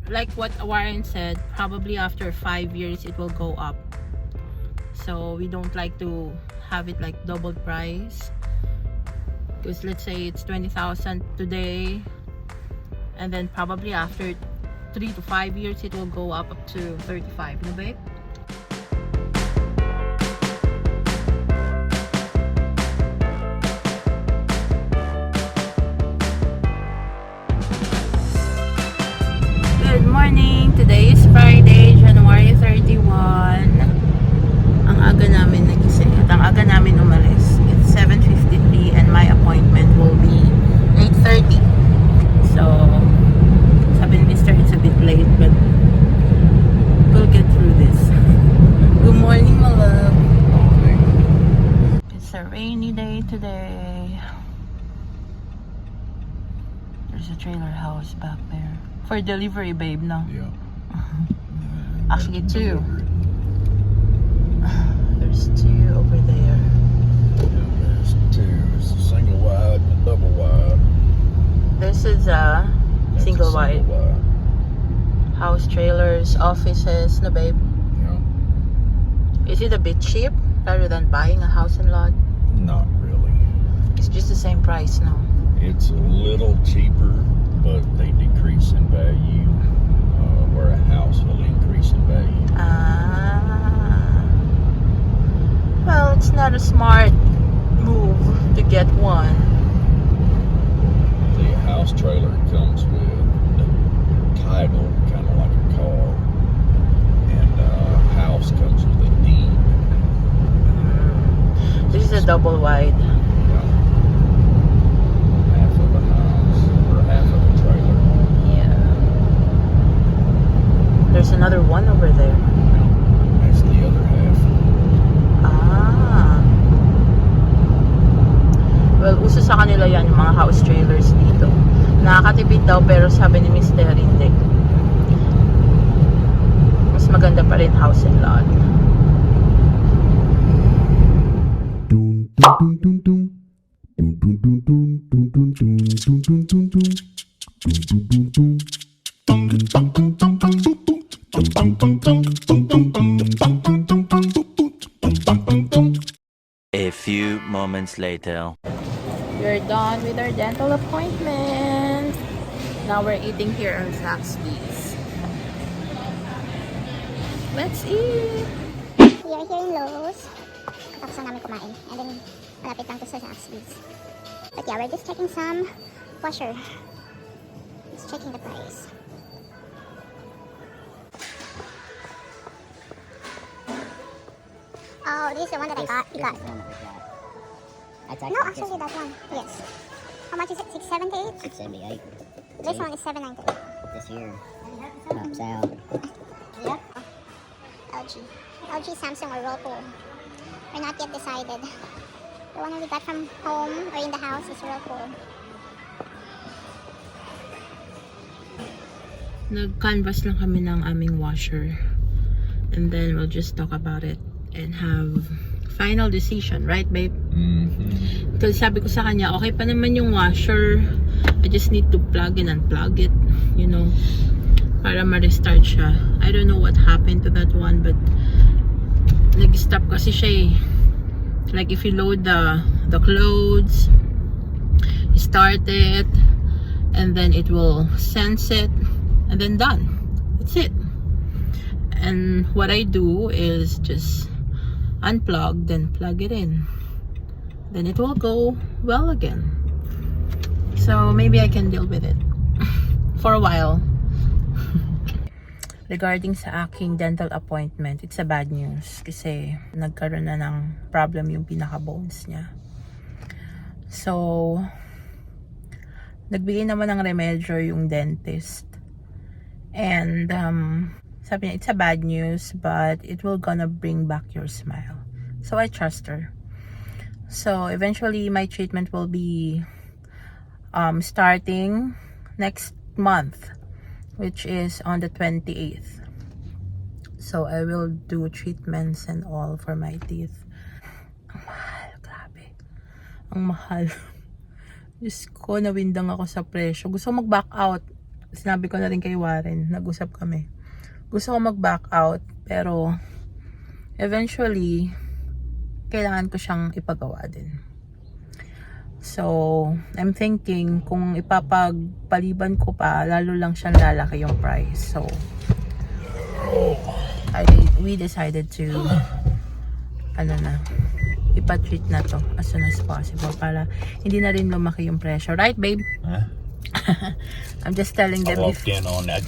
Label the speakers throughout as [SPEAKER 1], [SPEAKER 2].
[SPEAKER 1] like what Warren said, probably after 5 years it will go up. So we don't like to have it like double price, because let's say it's 20,000 today, and then probably after 3 to 5 years it will go up to 35, no babe? Good morning! Today is Friday, January 31. Ang aga namin nagising at ang aga namin umalis. It's 7:53 and my appointment will be 8:30. So, sabi ni Mr. it's a bit late, but we'll get through this. Good morning, my love. It's a rainy day today. There's a trailer house back there. For delivery, babe, no?
[SPEAKER 2] Yeah.
[SPEAKER 1] Actually, two. There's two over there.
[SPEAKER 2] Yeah, there's two. It's a single wide and a double wide.
[SPEAKER 1] This is a
[SPEAKER 2] That's
[SPEAKER 1] single
[SPEAKER 2] a
[SPEAKER 1] wide. House trailers, offices, no babe?
[SPEAKER 2] Yeah.
[SPEAKER 1] Is it a bit cheap rather than buying a house and lot?
[SPEAKER 2] Not really.
[SPEAKER 1] It's just the same price, no?
[SPEAKER 2] It's a little cheaper, but they decrease in value, where a house will increase in value.
[SPEAKER 1] Well, it's not a smart move to get one.
[SPEAKER 2] The house trailer comes with the title, kind of like a car, and a house comes with a deed.
[SPEAKER 1] This is a double wide.
[SPEAKER 2] Half of a house or half of a trailer.
[SPEAKER 1] Yeah. There's another one over there.
[SPEAKER 2] That's the other half.
[SPEAKER 1] Well, uso sa kanila yan yung mga house trailers dito. Nakakatipid daw pero sabi ni Mr. hindi. Mas maganda pa rin house and lot.
[SPEAKER 3] A few moments later.
[SPEAKER 1] We're done with our dental appointment. Now we're eating here on Zaxby's. Let's eat!
[SPEAKER 4] We are here in Lowe's. Tapos na namin kumain. And then, malapit lang to sa Zaxby's. But yeah, we're just checking some washer. Just checking the price. Oh, this is the one that I got. You got. No, actually that one. Yes. How much is it? 678?
[SPEAKER 5] 678.
[SPEAKER 4] This one is 798.
[SPEAKER 5] This year. Tops out.
[SPEAKER 4] Yep. LG. LG, Samsung, or Whirlpool. We're not yet decided. The one we got from home or in the house is Whirlpool.
[SPEAKER 1] Nag-canvas lang kami ng aming washer. And then we'll just talk about it and have final decision, right babe? Because sabi ko sa kanya, okay pa naman yung washer. I just need to plug and unplug it, you know, para ma-restart siya. I don't know what happened to that one, but nag-stop kasi siya eh. Like if you load the clothes, you start it, and then it will sense it, and then done. That's it. And what I do is just unplug, then plug it in. Then it will go well again. So maybe I can deal with it for a while. Regarding sa aking dental appointment, it's a bad news kasi nagkaroon na ng problem yung pinaka-bones niya. So, nagbigay naman ng remedyo yung dentist. And, sabi niya, it's a bad news, but it will gonna bring back your smile. So, I trust her. So, eventually, my treatment will be starting next month, which is on the 28th. So, I will do treatments and all for my teeth. Ang mahal, grabe. Ang mahal. Diyos ko, nawindang ako sa presyo. Gusto ko mag-back out. Sinabi ko na rin kay Warren, nag-usap kami. Gusto ko mag-back out, pero eventually, kailangan ko siyang ipagawa din. So, I'm thinking, kung ipapagpaliban ko pa, lalo lang siyang lalaki yung price. So, we decided to, ipa-treat na to as soon as possible para hindi na rin lumaki yung pressure. Right, babe?
[SPEAKER 2] Huh?
[SPEAKER 1] I'm just telling
[SPEAKER 2] I
[SPEAKER 1] them if
[SPEAKER 2] walked in on that.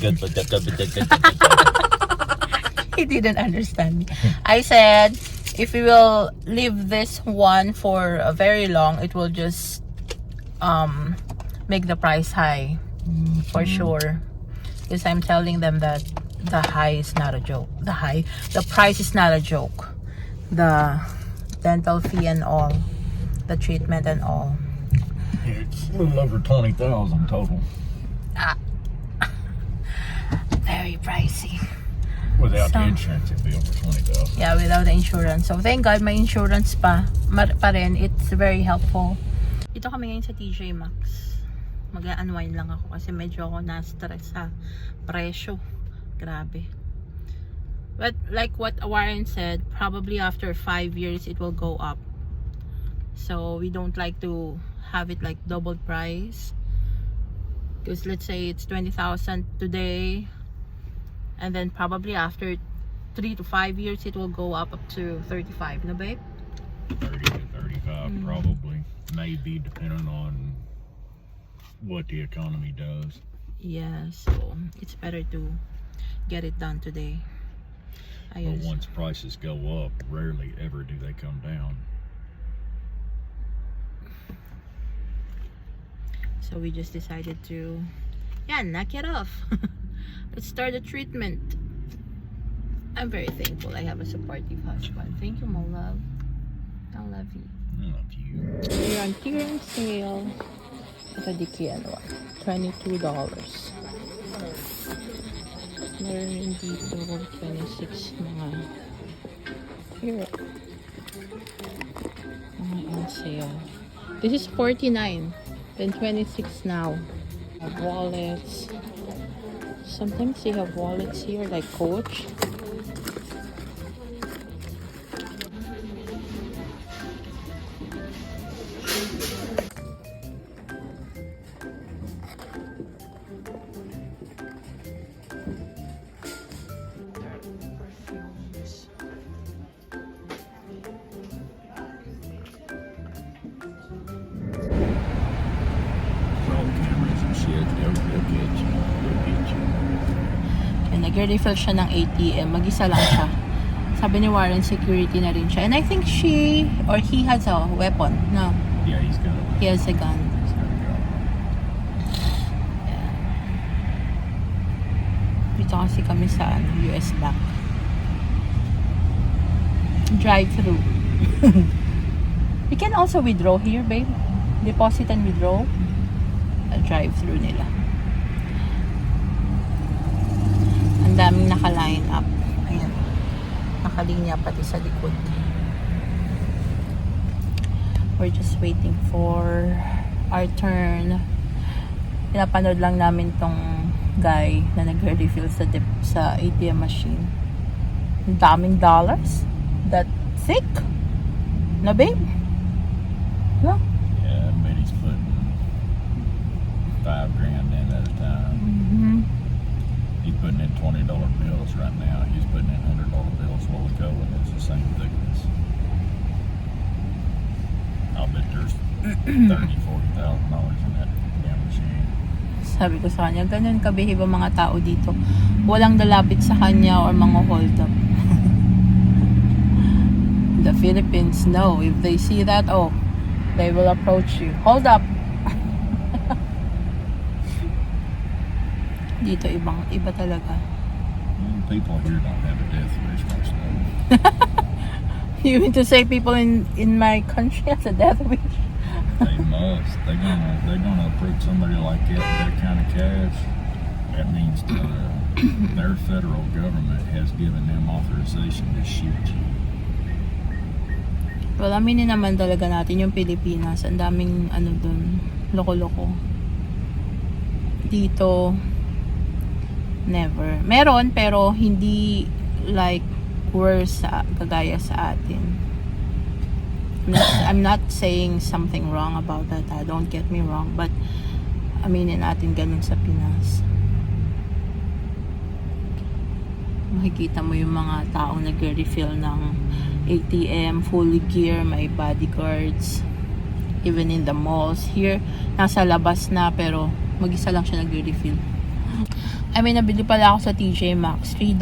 [SPEAKER 1] he didn't understand me. I said, if we will leave this one for a very long, it will just make the price high for sure. Because I'm telling them that the high is not a joke. The price is not a joke. The dental fee and all, the treatment and all.
[SPEAKER 2] It's a little over 20,000 total.
[SPEAKER 1] Very pricey.
[SPEAKER 2] Without
[SPEAKER 1] So-
[SPEAKER 2] the insurance, it'd be over 20,000.
[SPEAKER 1] Yeah, without the insurance. So, thank God may insurance pa rin. It's very helpful. Dito kami ngayon sa TJ Maxx. Mag-unwind lang ako kasi medyo ako na-stress sa presyo. Grabe. But like what Warren said, probably after 5 years it will go up. So, we don't like to have it like double price. Because let's say it's 20,000 today, and then probably after 3 to 5 years it will go up to 35, no babe?
[SPEAKER 2] 30 to 35 probably. Maybe, depending on what the economy does.
[SPEAKER 1] Yeah, so it's better to get it done today.
[SPEAKER 2] But once prices go up, rarely ever do they come down.
[SPEAKER 1] So we just decided to, knock it off. Let's start the treatment. I'm very thankful I have a supportive husband. Thank you, my love. I love you.
[SPEAKER 2] I love you.
[SPEAKER 1] We're on clearance sale. Ito di kaya $22. Meron rin dito 26 mga here. Mga on sale. This is 49. Then 26 now. Have wallets. Sometimes they have wallets here like Coach.
[SPEAKER 2] All cameras and shit, they'll get you. They'll get you.
[SPEAKER 1] And nag-refill siya ng ATM. Mag-isa lang siya. Sabi ni Warren, security na rin siya. And I think he has a weapon. No,
[SPEAKER 2] Yeah, he's got it.
[SPEAKER 1] he has a gun.
[SPEAKER 2] He's got a gun.
[SPEAKER 1] Dito kasi kami sa US Bank. Drive-thru. You can also withdraw here, babe. Deposit and withdraw. A drive-thru nila. Ang daming naka-line up. Ayan. Nakalinya pati sa likod. We're just waiting for our turn. Pinapanood lang namin tong guy na nagre-refill sa ATM machine. Ang daming dollars. That thick? Na babe? No?
[SPEAKER 2] Yeah, I bet he's putting $5 grand in at a time.
[SPEAKER 1] Mm-hmm.
[SPEAKER 2] He's putting in $20 bills right now. He's putting in $100 bills while ago, and it's the same thickness. I'll bet there's $30,000, $40,000 in that damn machine.
[SPEAKER 1] Sabi ko sa kanya, ganun kabihib ang mga tao dito. Walang lalapit sa kanya or mga hold up. The Philippines, no. If they see that, they will approach you. Hold up! Dito iba talaga.
[SPEAKER 2] People here don't have a death wish much though.
[SPEAKER 1] You mean to say people in my country has a death wish?
[SPEAKER 2] They must. They're gonna approach somebody like that kind of cash. That means their federal government has given them authorization to shoot you.
[SPEAKER 1] Well, aminin naman talaga natin yung Pilipinas. Ang daming dun, loko-loko. Dito, Never. Meron, pero hindi like worse kagaya sa atin. I'm not saying something wrong about that. Don't get me wrong. But, aminin natin ganun sa Pinas. Makikita mo yung mga taong nagre-refill ng ATM, fully gear, may bodyguards. Even in the malls. Here, nasa labas na, pero mag-isa lang siya nagre-refill. I mean, nabili pala ako sa TJ Maxx. $3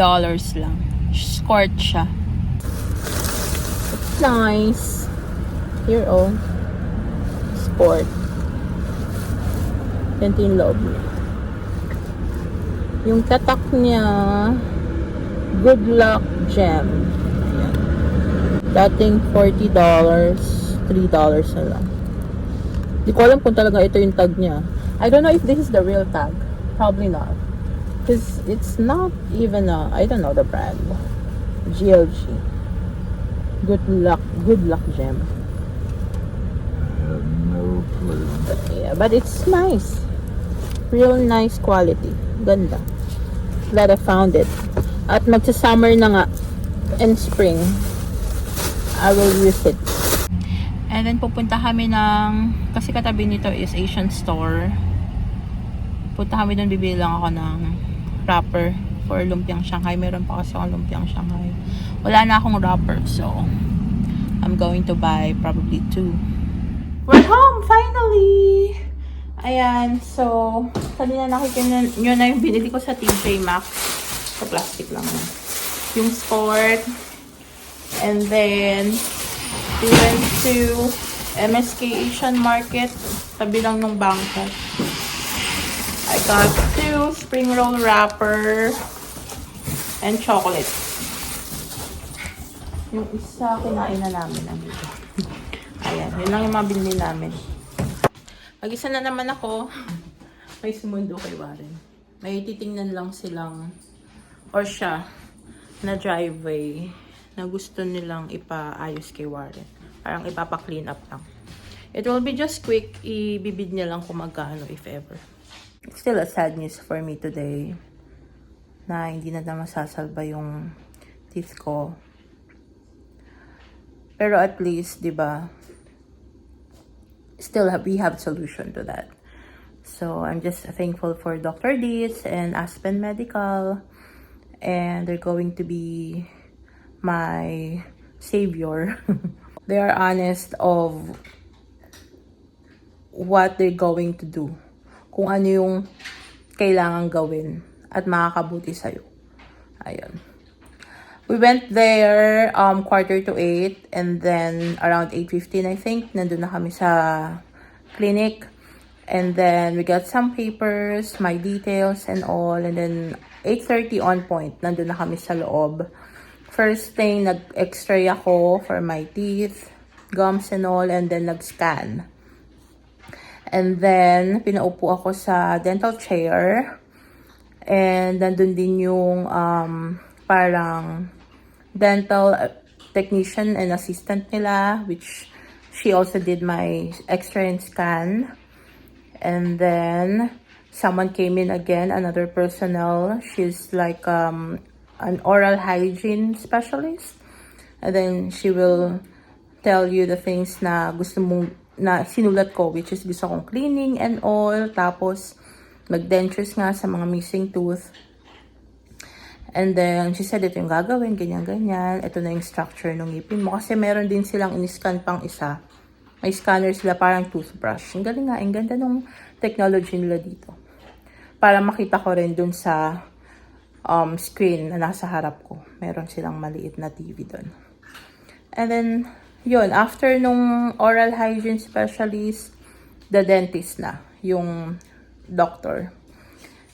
[SPEAKER 1] lang. Skort siya. It's nice. Here, oh. Sport. Ganito yung loob niya. Yung tatak niya, Good Luck Gem. Ayan. Dating $40, $3 na lang. Di ko alam kung talaga ito yung tag niya. I don't know if this is the real tag. Probably not. Because it's not even I don't know the brand. GLG. Good Luck Gem.
[SPEAKER 2] No clue.
[SPEAKER 1] But it's nice. Real nice quality. Ganda. Glad I found it. At magsa-summer na nga. And spring. I will use it. And then pupunta kami ng, kasi katabi nito is Asian store. Punta kami doon, bibili lang ako ng wrapper for lumpiang Shanghai. Meron pa kasi akong lumpiang Shanghai. Wala na akong wrapper, so I'm going to buy probably 2. We're home, finally! Ayan, so kanina nakikita nyo na yung binili ko sa TJ Maxx. So, plastic lang yan. Yung sport. And then, we went to MSK Asian Market. Tabi lang ng bangko. I got 2 spring roll wrapper and chocolate. Yung isa, kinain na namin. Ayan, yun lang yung mga binili namin. Mag-isa na naman ako. May sumundo kay Warren. May titingnan lang silang, or siya, na driveway na gusto nilang ipaayos kay Warren. Parang ipapa-clean up lang. It will be just quick. Ibibid niya lang kung magkano, if ever. It's still a sad news for me today na hindi na masasalba yung teeth ko. Pero at least, di ba, we have solution to that. So, I'm just thankful for Dr. Dietz and Aspen Medical. And they're going to be my savior. They are honest of what they're going to do. Kung ano yung kailangan gawin at makakabuti sa'yo. Ayun. We went there 7:45 and then around 8:15 I think, nandun na kami sa clinic. And then we got some papers, my details and all. And then 8:30 on point, nandun na kami sa loob. First thing, nag-x-ray ako for my teeth, gums and all, and then nag-scan. And then, pinaupo ako sa dental chair. And nandun din yung parang dental technician and assistant nila, which she also did my x-ray and scan. And then, someone came in again, another personnel. She's like an oral hygiene specialist. And then, she will tell you the things na gusto mo, na sinulat ko, which is gusto kong cleaning and all. Tapos, mag-dentures nga sa mga missing tooth. And then, she said, ito yung gagawin, ganyan-ganyan. Ito na yung structure ng ngipin mo. Kasi meron din silang in-scan pang isa. May scanner sila, parang toothbrush. Ang galing nga, ang ganda ng technology nila dito. Para makita ko rin dun sa screen na nasa harap ko. Meron silang maliit na TV dun. And then, yun, after nung oral hygiene specialist, the dentist na, yung doctor.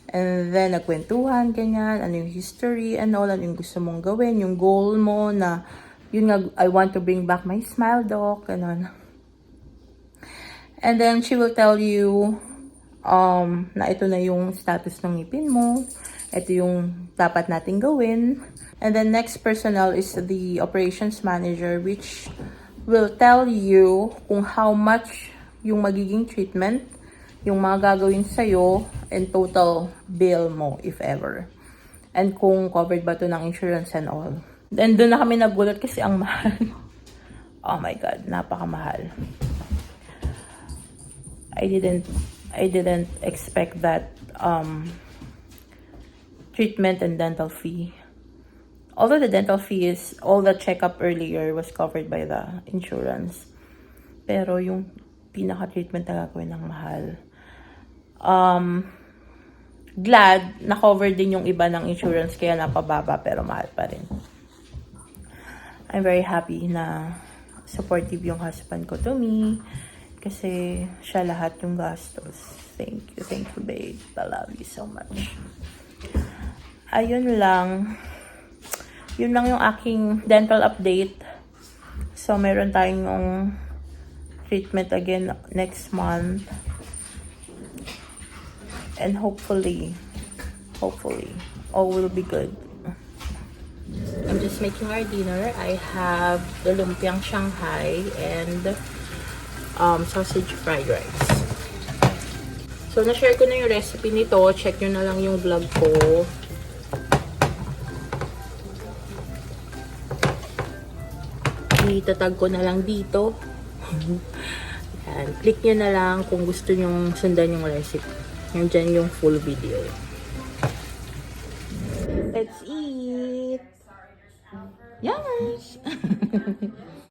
[SPEAKER 1] And then, nagkwentuhan, ganyan, ano yung history and all, ano yung gusto mong gawin, yung goal mo na, yun nga, I want to bring back my smile, doc, ganon. And then, she will tell you, na ito na yung status ng ngipin mo, ito yung dapat nating gawin. And then, next personnel is the operations manager, which will tell you kung how much yung magiging treatment, yung mga gagawin sa'yo, and total bill mo, if ever. and kung covered ba to ng insurance and all. Then doon na kami nagulat kasi ang mahal. Oh my God, napakamahal. I didn't expect that treatment and dental fee. Although the dental fee is, all the checkup earlier was covered by the insurance. Pero yung pinaka-treatment na gagawin ng mahal. Glad na covered din yung iba ng insurance kaya napababa pero mahal pa rin. I'm very happy na supportive yung husband ko to me kasi siya lahat yung gastos. Thank you babe. I love you so much. Ayun lang. Yun lang yung aking dental update. So meron tayong treatment again next month. And hopefully all will be good. I'm just making our dinner. I have the lumpiang Shanghai and sausage fried rice. So, na-share ko na yung recipe nito. Check nyo na lang yung vlog ko. Itatag ko na lang dito. Yan. Click nyo na lang kung gusto nyo sundan yung recipe. Nandyan yung full video. Let's eat! Yes!